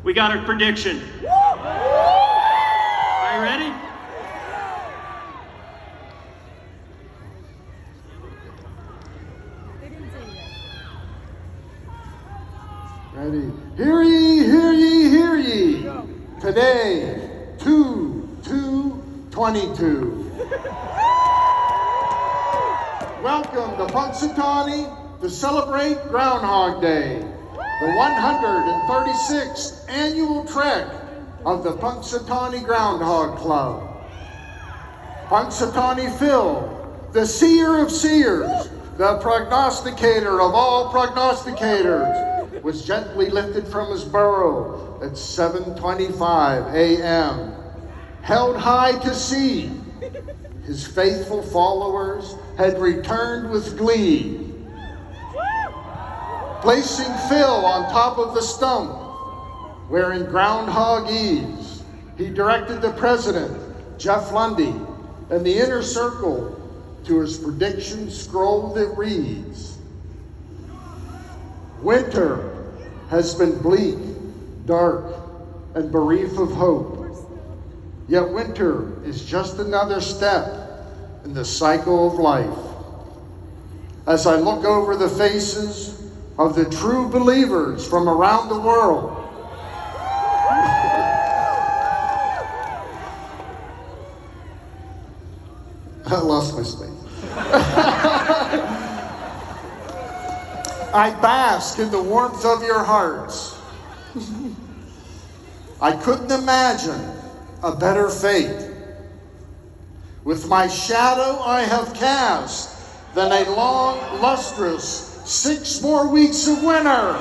We got our prediction. Are you ready? Ready? Hear ye, hear ye, hear ye. Today, 2/2/22. Welcome to Punxsutawney to celebrate Groundhog Day, the 136th annual trek of the Punxsutawney Groundhog Club. Punxsutawney Phil, the seer of seers, the prognosticator of all prognosticators, was gently lifted from his burrow at 7:25 a.m., held high to sea. His faithful followers had returned with glee. Placing Phil on top of the stump, where in groundhog ease, he directed the president, Jeff Lundy, and the inner circle to his prediction scroll that reads, "Winter has been bleak, dark, and bereft of hope. Yet winter is just another step in the cycle of life. As I look over the faces of the true believers from around the world, I lost my space. I bask in the warmth of your hearts. I couldn't imagine a better fate. With my shadow I have cast than a long, lustrous 6 more weeks of winter.